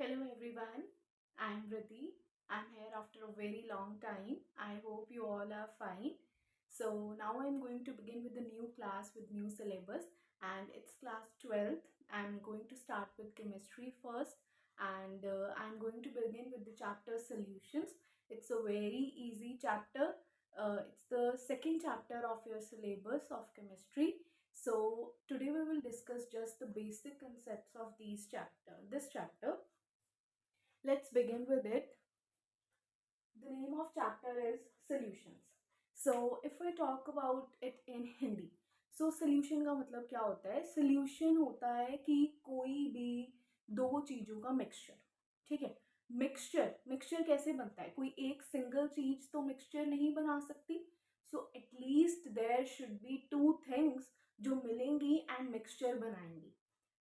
Hello everyone, I'm Vriti. I'm here after a very long time. I hope you all are fine. So now I'm going to begin with the new class with new syllabus and it's class 12th. I'm going to start with chemistry first and I'm going to begin with the chapter solutions. It's a very easy chapter. It's the second chapter of your syllabus of chemistry. So today we will discuss just the basic concepts of this chapter. Let's begin with it. The name of chapter is solutions. So if we talk about it in Hindi, so solution का मतलब क्या होता है? Solution होता है कि कोई भी दो चीजों का मिक्सचर, ठीक है? मिक्सचर कैसे बनता है? कोई एक सिंगल चीज तो मिक्सचर नहीं बना सकती. So at least there should be two things जो मिलेंगी एंड मिक्सचर बनाएंगी,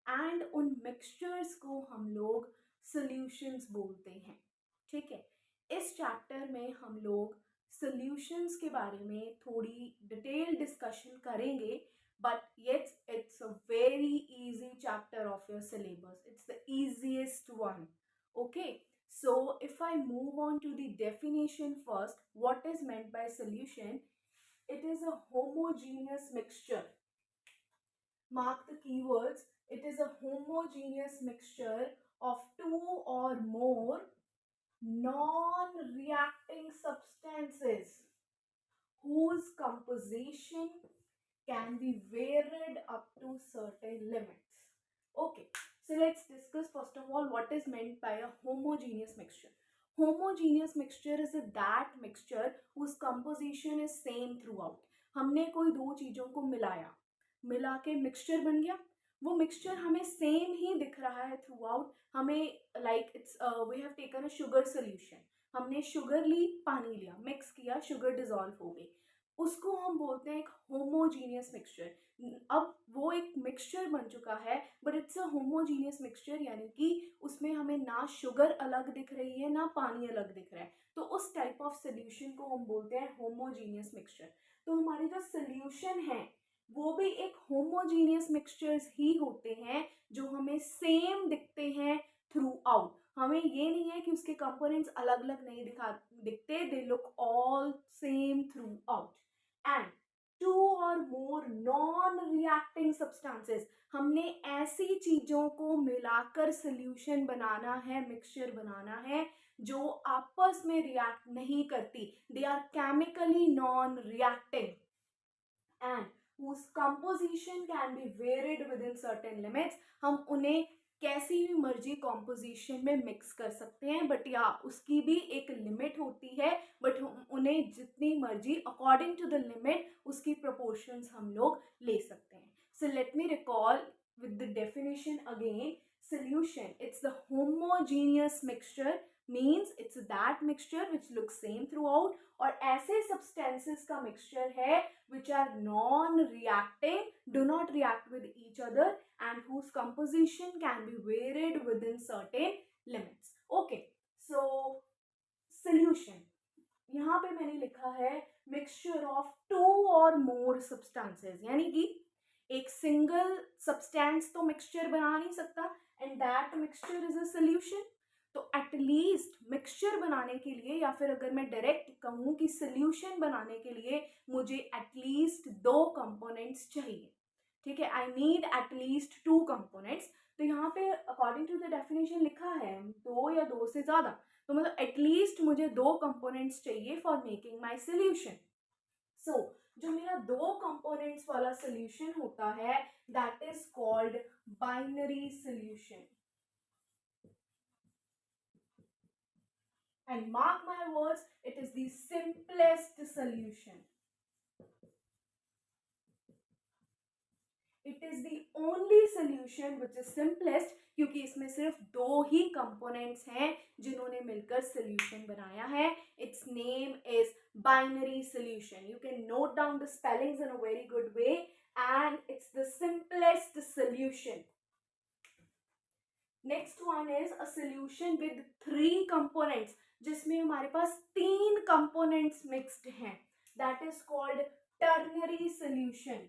एंड उन मिक्सचर्स को हम लोग सॉल्यूशंस बोलते हैं. ठीक है, इस चैप्टर में हम लोग सॉल्यूशंस के बारे में थोड़ी डिटेल डिस्कशन करेंगे, बट येट्स it's a very easy chapter of your syllabus. It's the easiest one. Okay, so if I move on to the definition first, what is meant by solution? It is a homogeneous mixture. Mark the keywords. It is a homogeneous mixture of two or more non-reacting substances whose composition can be varied up to certain limits. Okay, so let's discuss first of all what is meant by a homogeneous mixture. Homogeneous mixture is that mixture whose composition is same throughout. हमने कोई दो चीजों को मिला के mixture बन गया. वो मिक्सचर हमें सेम ही दिख रहा है थ्रू आउट. हमें like it's we have taken a sugar solution. हमने शुगर ली, पानी लिया, मिक्स किया, शुगर डिजोल्व हो गई. उसको हम बोलते हैं एक होमोजीनियस मिक्सचर. अब वो एक मिक्सचर बन चुका है, but it's a homogeneous mixture, यानी कि उसमें हमें ना शुगर अलग दिख रही है ना पानी अलग दिख रहा है. तो उस टाइप ऑफ सोल्यूशन को हम बोलते हैं होमोजीनियस मिक्सचर. तो हमारी जो सोल्यूशन है वो भी एक होमोजीनियस मिक्सचर्स ही होते हैं जो हमें सेम दिखते हैं थ्रू आउट. हमें ये नहीं है कि उसके कंपोनेंट्स अलग अलग नहीं दिखते. They look all same throughout. And two और मोर नॉन रिएक्टिंग सब्सटेंसेस, हमने ऐसी चीजों को मिलाकर सोल्यूशन बनाना है, मिक्सचर बनाना है जो आपस में रिएक्ट नहीं करती. They are chemically non reacting and whose composition can be varied within certain limits. हम उन्हें कैसी भी मर्जी कॉम्पोजिशन में मिक्स कर सकते हैं, बट या उसकी भी एक लिमिट होती है. बट उन्हें जितनी मर्जी अकॉर्डिंग टू द लिमिट उसकी प्रोपोर्शंस हम लोग ले सकते हैं. So let me recall with the definition again. Solution, it's the homogeneous mixture, means it's that mixture which looks same throughout. और ऐसे substances का mixture है which are non-reacting, do not react with each other, and whose composition can be varied within certain limits. Okay, so solution, यहाँ पे मैंने लिखा है mixture of two or more substances, यानी कि एक सिंगल सब्सटेंस तो मिक्सचर बना नहीं सकता, and that mixture is a solution. तो एटलीस्ट मिक्सचर बनाने के लिए, या फिर अगर मैं डायरेक्ट कहूँ कि सोल्यूशन बनाने के लिए मुझे एटलीस्ट दो कंपोनेंट्स चाहिए. ठीक है, I need at least two components. तो यहाँ पे अकॉर्डिंग टू द डेफिनेशन लिखा है दो या दो से ज्यादा. तो मतलब एटलीस्ट मुझे दो कंपोनेंट्स चाहिए फॉर मेकिंग माई सोल्यूशन. सो जो मेरा दो कंपोनेंट्स वाला सोल्यूशन होता है that is called binary solution. And mark my words, it is the simplest solution. It is the only solution which is simplest, क्योंकि इसमें सिर्फ दो ही कंपोनेंट्स हैं जिन्होंने मिलकर सोल्यूशन बनाया है. It's name is binary solution. You can note down the spellings in a very good way, and it's the simplest solution. Next one is a solution with three components, जिसमें हमारे पास तीन components mixed हैं. That is called ternary solution.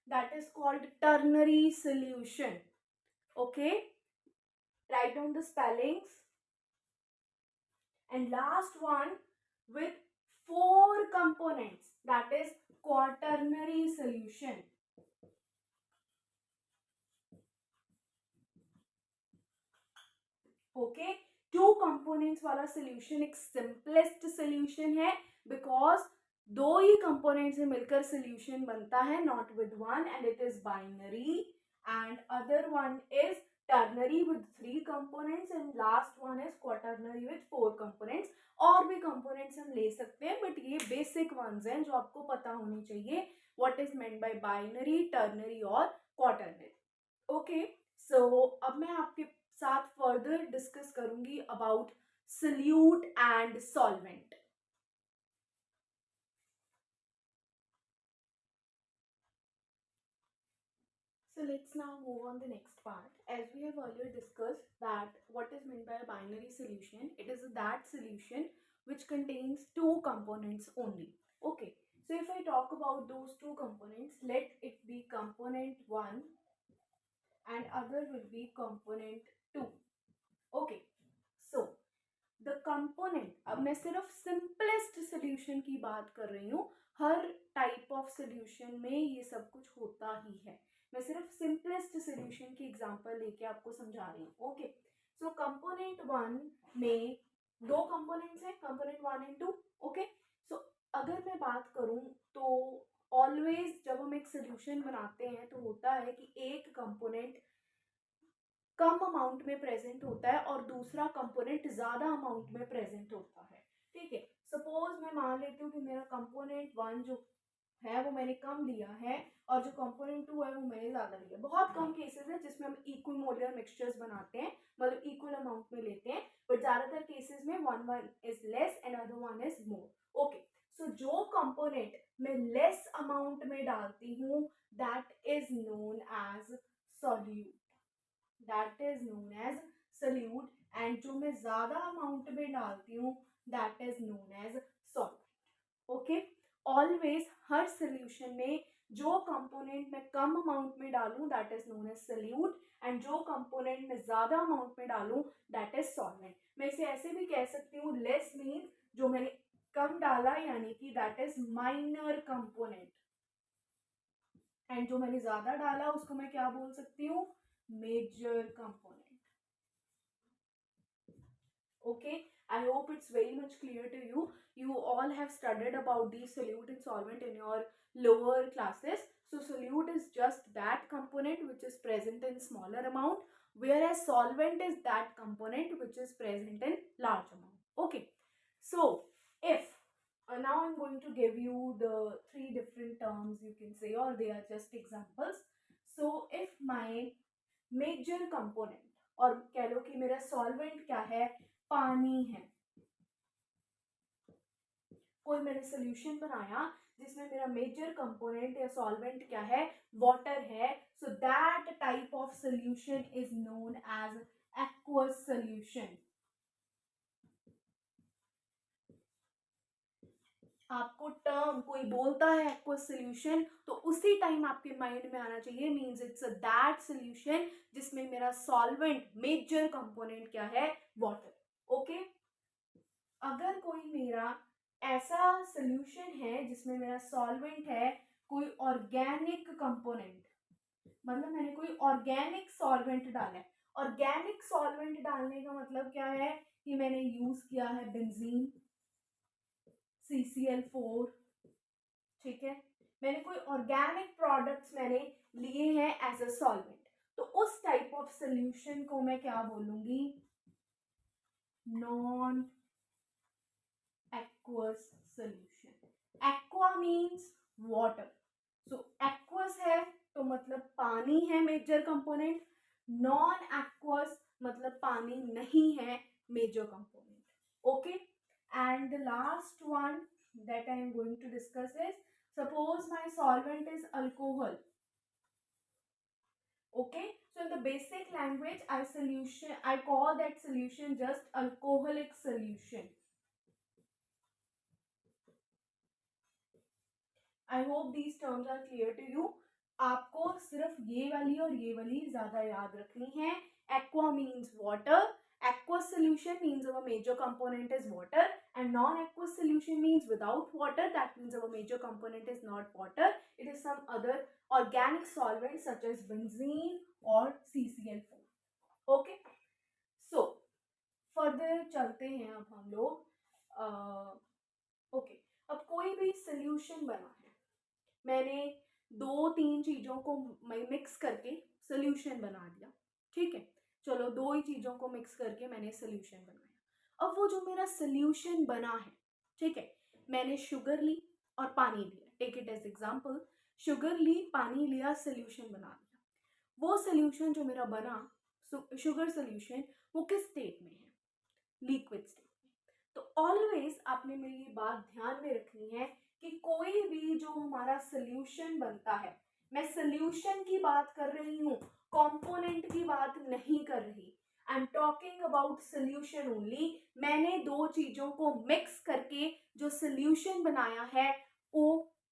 that is called ternary solution. Okay, write down the spellings. And last one with 4 components, that is quaternary solution. Okay, 2 components वाला solution एक simplest solution है because 2 he component से मिलकर solution बनता है, not with one, and it is binary, and other one is ternary with 3 components and last one is quaternary with 4 components. और भी components हम ले सकते हैं बट ये basic ones हैं जो आपको पता होनी चाहिए what is meant by binary, ternary और quaternary. Okay, so अब मैं आपके साथ फर्दर डिस्कस करूंगी about solute and solvent. So let's now move on the next part. As we have earlier discussed that what is meant by a binary solution, it is that solution which contains 2 components only. Okay, so if I talk about those 2 components, let it be component 1 and other will be component 2. Okay, so the component, अब मैं सिर्फ simplest solution की बात कर रही हूँ, हर type of solution में ये सब कुछ होता ही है, मैं सिर्फ सिंपलेस्ट सोल्यूशन की एग्जांपल लेके आपको समझा रही हूँ. ओके, सो कंपोनेंट 1 में 2 कंपोनेंट्स हैं, कंपोनेंट 1 एंड 2. ओके, सो अगर मैं बात करूँ तो ऑलवेज जब हम एक सोल्यूशन बनाते हैं तो होता है कि एक कंपोनेंट कम अमाउंट में प्रेजेंट होता है और दूसरा कंपोनेंट ज्यादा अमाउंट में प्रेजेंट होता है. ठीक है, सपोज मैं मान लेती हूँ कि मेरा कंपोनेंट 1 जो है वो मैंने कम लिया है और जो कंपोनेंट 2 है वो मैंने ज्यादा लिया. बहुत कम केसेस है जिसमें हम इक्वल मोलर मिक्सचर्स बनाते हैं, मतलब इक्वल अमाउंट में लेते हैं, बट ज्यादातर केसेस में one is less and other one is more. Okay, so जो कंपोनेंट मैं लेस अमाउंट में डालती हूँ that is known as solute, that is known as solute, and जो मैं ज्यादा अमाउंट में डालती हूँ that is known as solvent. Okay, always her solution में जो कंपोनेंट मैं कम अमाउंट में डालूं that is known as solute, and जो कंपोनेंट मैं ज्यादा अमाउंट में डालूं that is solvent. मैं इसे ऐसे भी कह सकती हूँ लेस मीन्स जो मैंने कम डाला यानी कि that is minor component, and जो मैंने ज्यादा डाला उसको मैं क्या बोल सकती हूँ, major component. Okay, I hope it's very much clear to you. You all have studied about the solute and solvent in your lower classes. So solute is just that component which is present in smaller amount, whereas solvent is that component which is present in large amount. Okay, so if now I'm going to give you the 3 different terms you can say, or they are just examples. So if my major component, और कह लो कि मेरा solvent क्या है, पानी है, कोई मैंने सोल्यूशन बनाया जिसमें मेरा मेजर कंपोनेंट या सॉल्वेंट क्या है, वाटर है, so that type of solution is known as aqueous solution. आपको टर्म कोई बोलता है एक्वस सोल्यूशन तो उसी टाइम आपके माइंड में आना चाहिए मींस इट्स दैट सोल्यूशन जिसमें मेरा सॉल्वेंट मेजर कंपोनेंट क्या है, वाटर. ओके, अगर कोई मेरा ऐसा सोल्यूशन है जिसमें मेरा सॉल्वेंट है कोई ऑर्गेनिक कंपोनेंट, मतलब मैंने कोई ऑर्गेनिक सॉल्वेंट डाला है, ऑर्गेनिक सॉल्वेंट डालने का मतलब क्या है कि मैंने यूज किया है बेंजीन, CCl4, ठीक है, मैंने कोई ऑर्गेनिक प्रोडक्ट्स मैंने लिए हैं एज अ सॉल्वेंट, तो उस टाइप ऑफ सोल्यूशन को मैं क्या बोलूंगी, non aqueous solution. Aqua means water, so aqueous है तो मतलब पानी है मेजर कंपोनेंट, नॉन एक्वस मतलब पानी नहीं है major component. Okay, and the last one that I am going to discuss is, suppose my solvent is alcohol. Okay, so in the basic language I call that solution just alcoholic solution. I hope these terms are clear to you. आपको सिर्फ ये वाली और ये वाली ज्यादा याद रखनी है. Aqua means water. Aqueous solution means our major component is water, and non-aqueous solution means without water. That means our major component is not water. It is some other organic solvent such as benzene or CCl4. Okay. So further चलते हैं अब हम लोग. Okay, अब कोई भी solution बना है, मैंने 2-3 चीजों को मिक्स करके सोल्यूशन बना दिया. ठीक है, चलो 2 ही चीजों को मिक्स करके मैंने सोल्यूशन बनाया. अब वो जो मेरा सोल्यूशन बना है, ठीक है, मैंने शुगर ली और पानी लिया. Take it as example, sugar ली, पानी लिया, सोल्यूशन बना दिया. वो सोल्यूशन जो मेरा बना, शुगर सोल्यूशन, वो किस स्टेट में है? लिक्विड स्टेट में. तो ऑलवेज आपने मेरी ये बात ध्यान में रखनी है कि कोई भी जो हमारा सोल्यूशन बनता है, मैं सोल्यूशन की बात कर रही हूँ, कंपोनेंट की बात नहीं कर रही. I am talking about solution only. मैंने 2 चीजों को मिक्स करके जो सोल्यूशन बनाया है वो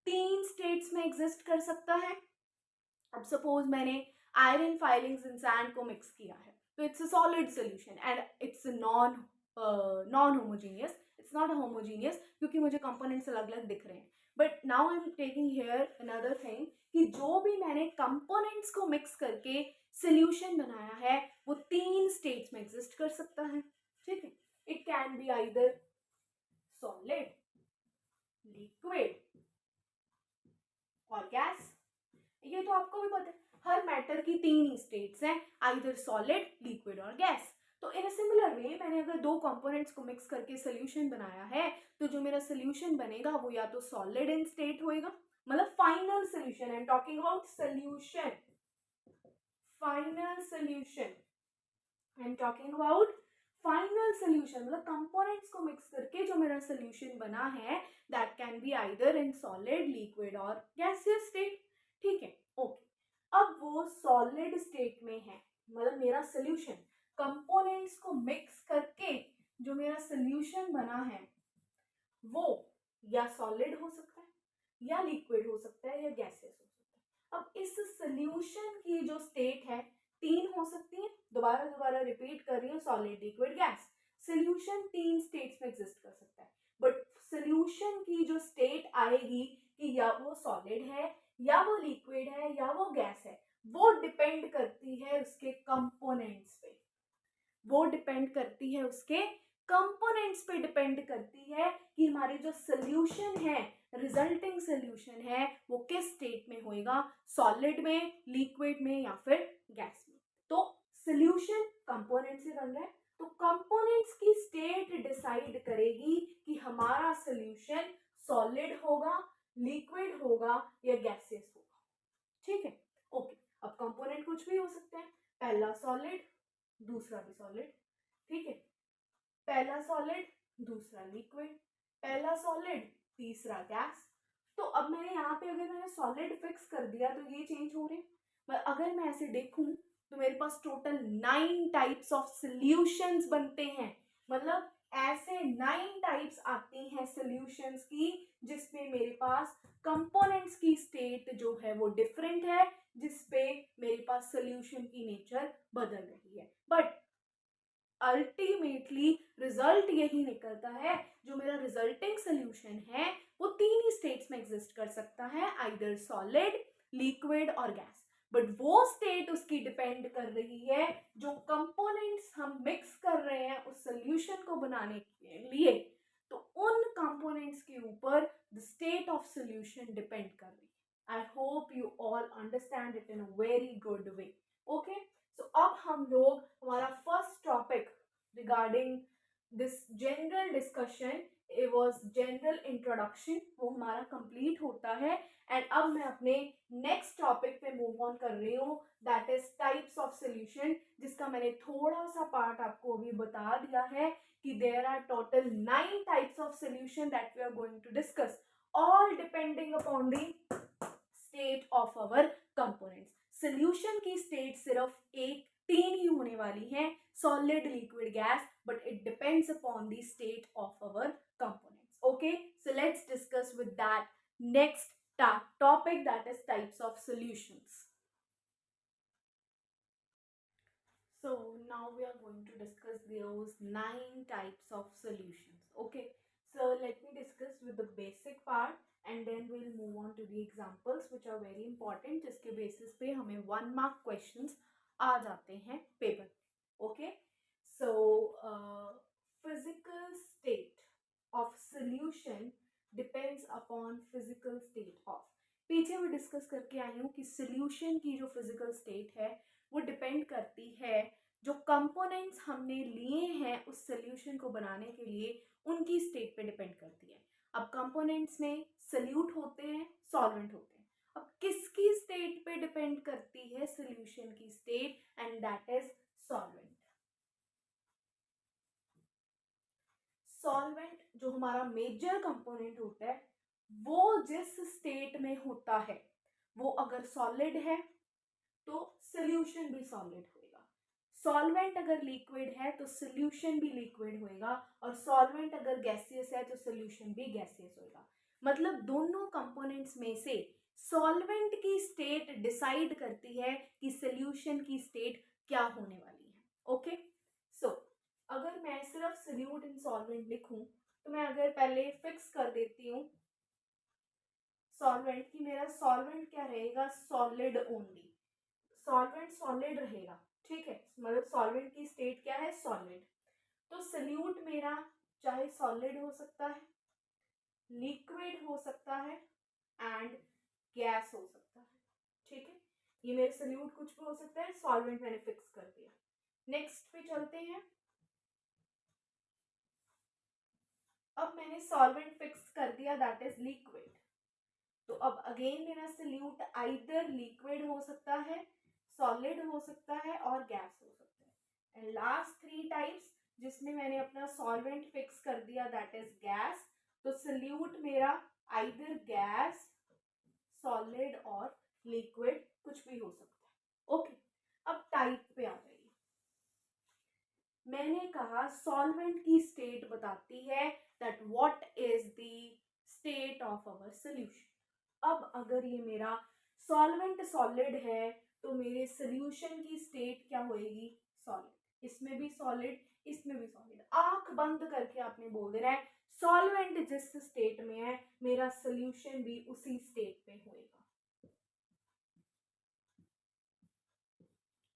3 स्टेट्स में एग्जिस्ट कर सकता है. अब सपोज मैंने आयरन फाइलिंग्स इन सैंड को मिक्स किया है, तो it's a solid solution and it's non homogeneous. It's not homogeneous क्योंकि मुझे कंपोनेंट्स अलग अलग दिख रहे हैं. But now I am taking here another thing कि जो भी मैंने कंपोनेंट्स को मिक्स करके सोल्यूशन बनाया है वो 3 स्टेट्स में एग्जिस्ट कर सकता है. ठीक है, it can be either solid, liquid और गैस. ये तो आपको भी पता है, हर मैटर की 3 ही स्टेट्स हैं, आइदर सॉलिड, लिक्विड और गैस. तो इन अ सिमिलर वे मैंने अगर 2 कंपोनेंट्स को मिक्स करके सोल्यूशन बनाया है, तो जो मेरा सोल्यूशन बनेगा वो या तो सॉलिड इन स्टेट होएगा, मतलब final solution. I am talking about solution, final solution. I am talking about final solution, मतलब कंपोनेंट्स को मिक्स करके जो मेरा सोल्यूशन बना है, that can be either in solid, liquid और गैसियस स्टेट. ठीक है, ओके. अब वो सॉलिड स्टेट में है, मतलब मेरा सोल्यूशन कंपोनेंट्स को मिक्स करके जो मेरा सोल्यूशन बना है वो या सॉलिड हो सकता है, या लिक्विड हो सकता है, या गैसियस हो सकता है. अब इस सोल्यूशन की जो स्टेट है 3 हो सकती है. दोबारा रिपीट कर रही हूँ, solid, liquid, gas. Solution 3 states में एग्जिस्ट कर सकता है. बट सोल्यूशन की जो स्टेट आएगी कि या वो सॉलिड है, या वो लिक्विड है, या वो गैस है, वो डिपेंड करती है उसके कंपोनेंट्स पे. वो डिपेंड करती है उसके कंपोनेंट्स पे डिपेंड करती है कि हमारी जो सोल्यूशन है, रिजल्टिंग सोल्यूशन है, वो किस स्टेट में होएगा, सॉलिड में, लिक्विड में या फिर गैस में. तो सोल्यूशन कंपोनेंट से बन रहा है, तो कंपोनेंट्स की स्टेट डिसाइड करेगी कि हमारा सोल्यूशन सॉलिड होगा, लिक्विड होगा या गैसियस होगा. ठीक है, ओके. अब कंपोनेंट कुछ भी हो सकते हैं, पहला सॉलिड, दूसरा भी सॉलिड. ठीक है, पहला सॉलिड, दूसरा लिक्विड, पहला सॉलिड, तीसरा गैस. तो अब मैंने यहाँ पे अगर मैंने सॉलिड फिक्स कर दिया तो ये चेंज हो रहे हैं. पर अगर मैं ऐसे देखूं तो मेरे पास टोटल 9 टाइप्स ऑफ सॉल्यूशंस बनते हैं. मतलब ऐसे 9 टाइप्स आती हैं सॉल्यूशंस की जिसमें मेरे पास कंपोनेंट्स की स्टेट जो है वो डिफरेंट है, जिसपे मेरे पास सॉल्यूशन की नेचर बदल रही है. बट अल्टीमेटली रिजल्ट यही निकलता है, जो मेरा रिजल्टिंग सोल्यूशन है वो 3 ही स्टेट्स में एग्जिस्ट कर सकता है, आइदर सॉलिड, लिक्विड और गैस. बट वो स्टेट उसकी डिपेंड कर रही है जो कंपोनेंट्स हम मिक्स कर रहे हैं उस सोल्यूशन को बनाने के लिए, तो उन कंपोनेंट्स के ऊपर the state of solution depend कर रही है. I hope you all understand it in a very good way. Okay, तो अब हम लोग हमारा first topic regarding this general discussion, it was general introduction, वो हमारा कंप्लीट होता है. एंड अब मैं अपने नेक्स्ट टॉपिक पे मूव ऑन कर रही हूँ, that is types of solution, जिसका मैंने थोड़ा सा पार्ट आपको अभी बता दिया है कि there are total 9 types of solution that we are going to discuss, all depending upon the state of our components. Solution की स्टेट सिर्फ 3 ही होने वाली हैं, solid, liquid, gas, but it depends upon the state of our components. Okay, so let's discuss with that next topic, that is types of solution. solutions. So now we are going to discuss those 9 types of solutions. Okay, so let me discuss with the basic part and then we'll move on to the examples which are very important, जिसके basis पे हमें 1 mark questions आ जाते हैं paper. Okay, so physical state of solution depends upon physical state of. पीछे मैं discuss करके आई हूँ कि सोल्यूशन की जो फिजिकल स्टेट है वो डिपेंड करती है जो कंपोनेंट्स हमने लिए हैं उस सोल्यूशन को बनाने के लिए उनकी स्टेट पे डिपेंड करती है. अब कंपोनेंट्स में सोल्यूट होते हैं, सॉल्वेंट होते हैं. अब किसकी स्टेट पे डिपेंड करती है सोल्यूशन की state, and that is solvent. Solvent जो हमारा मेजर कंपोनेंट होता है वो जिस स्टेट में होता है वो अगर सॉलिड है तो सोल्यूशन भी सॉलिड होएगा. सॉल्वेंट अगर लिक्विड है तो सोल्यूशन भी लिक्विड होएगा और सॉल्वेंट अगर गैसियस है तो सोल्यूशन भी गैसियस होएगा. मतलब दोनों कंपोनेंट्स में से सॉल्वेंट की स्टेट डिसाइड करती है कि सोल्यूशन की स्टेट क्या होने वाली है. ओके, सो अगर मैं सिर्फ सोल्यूट इन सॉल्वेंट लिखूं तो मैं अगर पहले फिक्स कर देती हूँ सॉल्वेंट की मेरा सॉल्वेंट क्या रहेगा, सॉलिड ओनली. सॉल्वेंट सॉलिड रहेगा, ठीक है, मतलब सॉल्वेंट की स्टेट क्या है, सॉलिड. तो सोल्यूट मेरा चाहे सॉलिड हो सकता है, लिक्विड हो सकता है एंड गैस हो सकता है. ठीक है, ये मेरे सोल्यूट कुछ भी हो सकता है, सॉल्वेंट मैंने फिक्स कर दिया. नेक्स्ट पे चलते हैं. अब मैंने सॉल्वेंट फिक्स कर दिया, दैट इज लिक्विड. तो अब अगेन मेरा सोल्यूट आइदर लिक्विड हो सकता है, सॉलिड हो सकता है और गैस हो सकता है. एंड लास्ट 3 टाइप्स जिसमें मैंने अपना सॉल्वेंट फिक्स कर दिया, दैट इज गैस. तो सोल्यूट मेरा आइदर गैस, सॉलिड और लिक्विड कुछ भी हो सकता है. ओके, अब टाइप पे आ जाइए. मैंने कहा सॉल्वेंट की स्टेट बताती है that what is the state of our solution. अब अगर ये मेरा सॉल्वेंट सॉलिड है तो मेरे सोल्यूशन की स्टेट क्या होएगी, सॉलिड. इसमें भी सॉलिड, इसमें भी सॉलिड. आंख बंद करके आपने बोल देना है सॉल्वेंट जिस स्टेट में है मेरा सोल्यूशन भी उसी स्टेट में होएगा.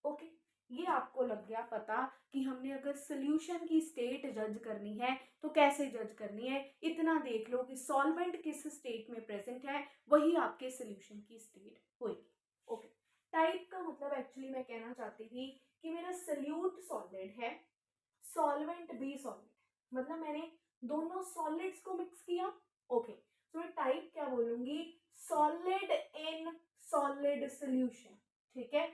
ओके, ये आपको लग गया पता कि हमने अगर सोल्यूशन की स्टेट जज करनी है तो कैसे जज करनी है. इतना देख लो कि सॉल्वेंट किस स्टेट में प्रेजेंट है वही आपके सोल्यूशन की स्टेट होगी. ओके, टाइप का मतलब एक्चुअली मैं कहना चाहती थी कि मेरा सोल्यूट सॉलिड है, सॉल्वेंट भी सॉलिड, मतलब मैंने दोनों सॉलिड्स को मिक्स किया. ओके, तो मैं टाइप क्या बोलूंगी, सॉलिड इन सॉलिड सोल्यूशन. ठीक है,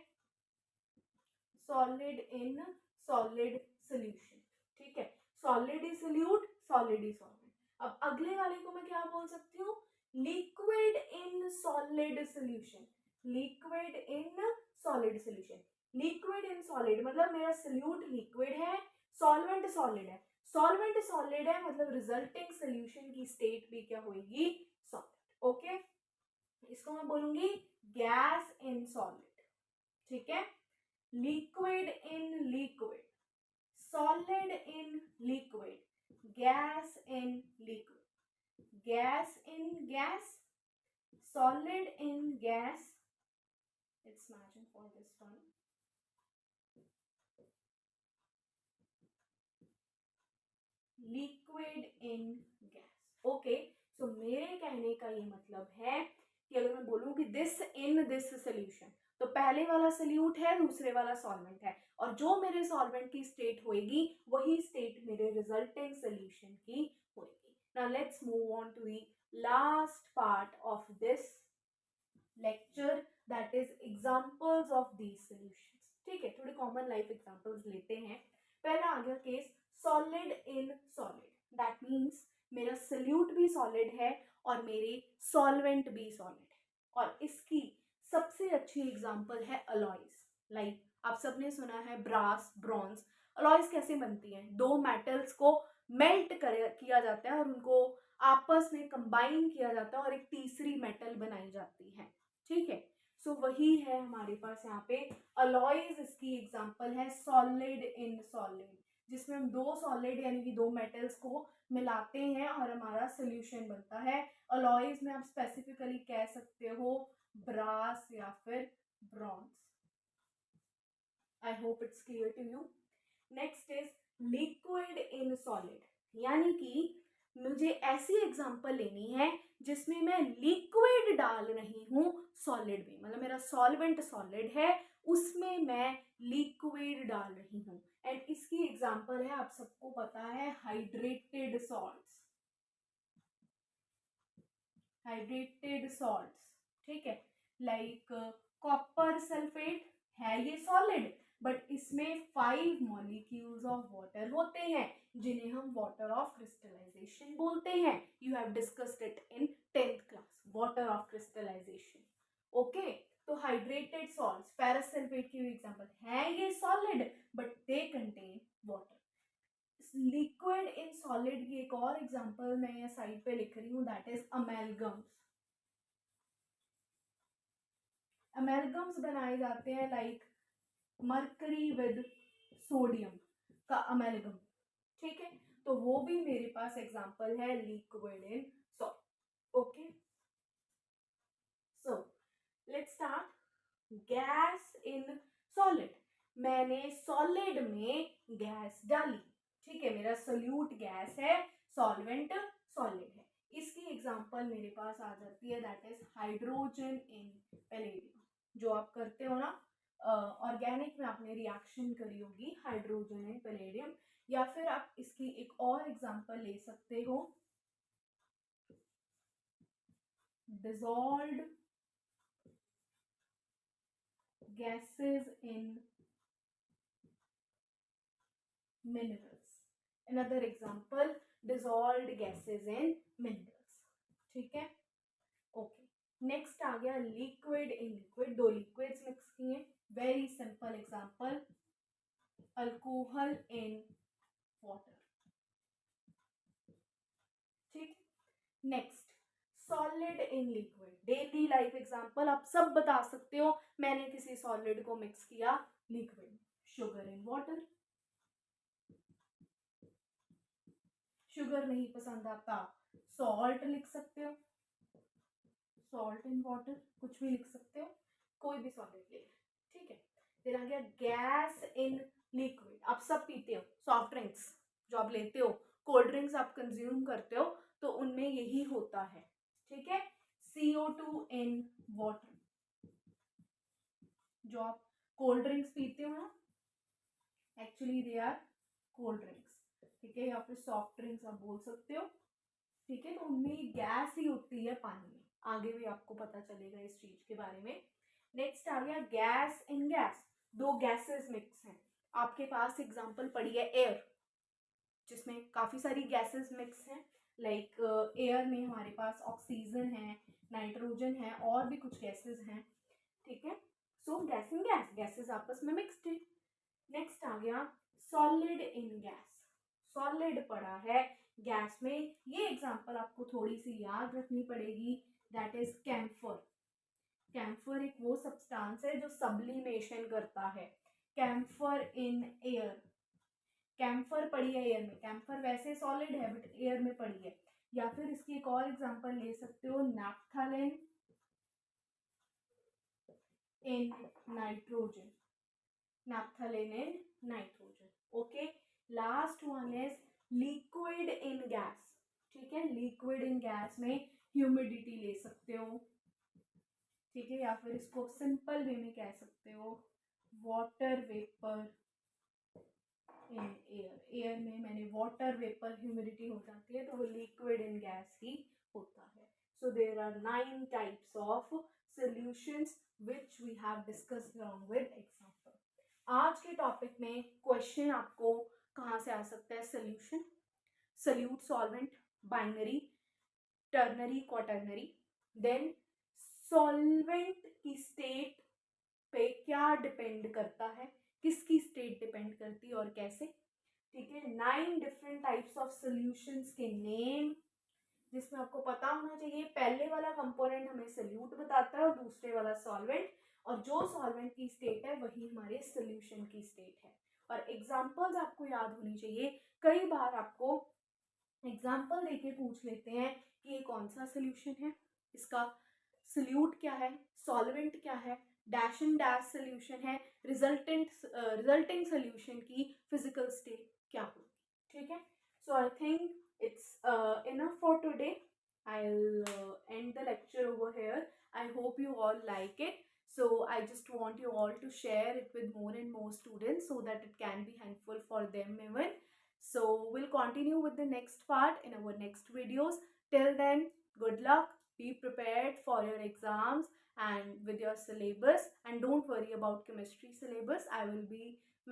सॉलिड इन सॉलिड सोल्यूशन. ठीक है, सॉलिड ही सोल्यूट, सॉलिड ही सॉल्वेंट. अब अगले वाले को मैं क्या बोल सकती हूँ, liquid in solid solution. Liquid in solid solution. Liquid in solid मतलब मेरा सोल्यूट लिक्विड है, सॉल्वेंट सॉलिड है. सॉल्वेंट सॉलिड है मतलब रिजल्टिंग सोल्यूशन की स्टेट भी क्या होगी, सॉलिड. ओके, इसको मैं बोलूंगी गैस इन सॉलिड. ठीक है, liquid in liquid, solid in liquid, gas in liquid, gas in gas, solid in gas. It's matching for this one. Liquid in gas. Okay, so मेरे कहने का ये मतलब है कि अगर मैं बोलूँ कि दिस इन दिस सोल्यूशन तो पहले वाला सोल्यूट है, दूसरे वाला सॉल्वेंट है, और जो मेरे सॉल्वेंट की स्टेट होएगी वही स्टेट मेरे रिजल्टिंग सोल्यूशन की होएगी. Now let's move on to the last part of this lecture, that is examples of these solutions. ठीक है, थोड़े कॉमन लाइफ एग्जांपल्स लेते हैं. पहला आ गया case solid in solid. That means मेरा सोल्यूट भी सॉलिड है और मेरे सॉल्वेंट भी सॉलिड है. और इसकी सबसे अच्छी एग्जांपल है अलॉयज. लाइक आप सबने सुना है ब्रास, ब्रॉन्ज. अलॉयज कैसे बनती हैं, दो मेटल्स को मेल्ट किया जाता है और उनको आपस में कंबाइन किया जाता है और एक तीसरी मेटल बनाई जाती है. ठीक है, सो वही है हमारे पास यहाँ पे अलॉयज, इसकी एग्जांपल है सॉलिड इन सॉलिड, जिसमें हम दो सॉलिड यानी कि दो मेटल्स को मिलाते हैं और हमारा सोल्यूशन बनता है। अलॉयज में आप स्पेसिफिकली कह सकते हो ब्रास या फिर bronze. I hope it's clear to you. Next is liquid in solid, यानी कि मुझे ऐसी एग्जांपल लेनी है जिसमें मैं लिक्विड डाल रही हूँ सॉलिड में, मतलब मेरा सॉल्वेंट सॉलिड है उसमें मैं लिक्विड डाल रही हूँ। एंड इसकी एग्जांपल है, आप सबको पता है, हाइड्रेटेड सॉल्ट्स, हाइड्रेटेड सॉल्ट्स, ठीक है, लाइक कॉपर सल्फेट है ये सॉलिड, बट इसमें 5 मॉलिक्यूल्स ऑफ वाटर होते हैं जिन्हें हम वाटर ऑफ क्रिस्टलाइजेशन बोलते हैं। You have discussed it in 10th class, water of crystallization. Okay, तो हाइड्रेटेड सॉल्ट्स, फेरस सल्फेट की एग्जांपल है ये solid but they contain water. Liquid in solid की एक और एग्जांपल मैं यहाँ साइड पे लिख रही हूँ, दैट इज अमेलगम्स। अमेलगम्स बनाए जाते हैं लाइक मरकरी विद सोडियम का अमेलगम, ठीक है, तो वो भी मेरे पास एग्जांपल है liquid in solid. Okay, so let's start. Gas in solid, मैंने सॉलिड में गैस डाली, ठीक है, मेरा सोल्यूट गैस है, सॉल्वेंट सॉलिड है। इसकी एग्जांपल मेरे पास आ जाती है, that is hydrogen in palladium. जो आप करते हो ना ऑर्गेनिक में, आपने रिएक्शन करी होगी हाइड्रोजन इन पैलेडियम। या फिर आप इसकी एक और एग्जांपल ले सकते हो, dissolved gases in minerals। another example, dissolved gases in minerals, ठीक है। ओके, नेक्स्ट आ गया लिक्विड इन लिक्विड, दो लिक्विड्स मिक्स किए, very simple example, alcohol in water, ठीक। Next solid in liquid, daily life example आप सब बता सकते हो, मैंने किसी सॉलिड को मिक्स किया liquid, sugar in water. Sugar नहीं पसंद आता, सॉल्ट लिख सकते हो, सॉल्ट इन वाटर, कुछ भी लिख सकते हो, कोई भी सॉलिड ले, ठीक है। फिर आ गया गैस इन लिक्विड, आप सब पीते हो सॉफ्ट ड्रिंक्स, जो आप लेते हो, कोल्ड ड्रिंक्स आप कंज्यूम करते हो, तो उनमें यही होता है, ठीक है। CO2 इन वाटर, जो आप कोल्ड ड्रिंक्स पीते हो ना, actually they are cold drinks, ठीक है, या फिर सॉफ्ट ड्रिंक्स आप बोल सकते हो, ठीक है, तो उनमें गैस ही होती है पानी में, आगे भी आपको पता चलेगा इस चीज के बारे में। नेक्स्ट आ गया गैस इन गैस, दो गैसेस मिक्स हैं, आपके पास एग्जांपल पड़ी है एयर, जिसमें काफी सारी गैसेस मिक्स हैं, लाइक एयर में हमारे पास ऑक्सीजन है, नाइट्रोजन है, और भी कुछ गैसेस हैं, ठीक है। सो गैस इन गैस, गैसेस आपस में मिक्स्ड है। नेक्स्ट आ गया सॉलिड इन गैस, सॉलिड पड़ा है गैस में, ये एग्जांपल आपको थोड़ी सी याद रखनी पड़ेगी, दैट इज कैम्फर। कैम्फर एक वो सब्सटेंस है जो सब्लिमेशन करता है, कैम्फर इन एयर, कैम्फर पड़ी है एयर में, कैम्फर वैसे सॉलिड है बट एयर में पड़ी है। या फिर इसकी एक और एग्जांपल ले सकते हो, naphthalene in nitrogen, naphthalene in nitrogen। Okay, last one is liquid in gas, ठीक है, लिक्विड इन गैस में ह्यूमिडिटी ले सकते हो, ठीक है, या फिर इसको सिंपल वे में कह सकते हो water vapour in air, air में मैंने वाटर वेपर ह्यूमिडिटी हो जाती है, तो वो लिक्विड इन गैस ही होता है। So there are 9 types of solutions which we have discussed along with example। आज के टॉपिक में क्वेश्चन आपको कहाँ से आ सकता है, solution, solute, solvent, binary, ternary, quaternary, then solvent की स्टेट पे क्या डिपेंड करता है, किसकी स्टेट डिपेंड करती है और कैसे, ठीक है। 9 डिफरेंट टाइप्स ऑफ सॉल्यूशंस के नेम, जिसमें आपको पता होना चाहिए पहले वाला कंपोनेंट हमें सोल्यूट बताता है और दूसरे वाला सॉल्वेंट, और जो सॉल्वेंट की स्टेट है वही हमारे सोल्यूशन की स्टेट है। और एग्जांपल्स आपको याद होनी चाहिए, कई बार आपको एग्जाम्पल देके पूछ लेते हैं कि ये कौन सा सोल्यूशन है, इसका सोल्यूट क्या है, सॉल्वेंट क्या है, डैश एंड डैश सोल्यूशन है, रिजल्टिंग सोल्यूशन की फिजिकल स्टेट क्या होगी। ठीक है, so I think it's enough for today. I'll end the lecture over here. I hope you all like it. So I just want you all to share it with more and more students so that it can be helpful for them even. So we'll continue with the next part in our next videos. Till then, good luck. Be prepared for your exams and with your syllabus. And don't worry about chemistry syllabus. I will be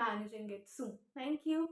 managing it soon. Thank you.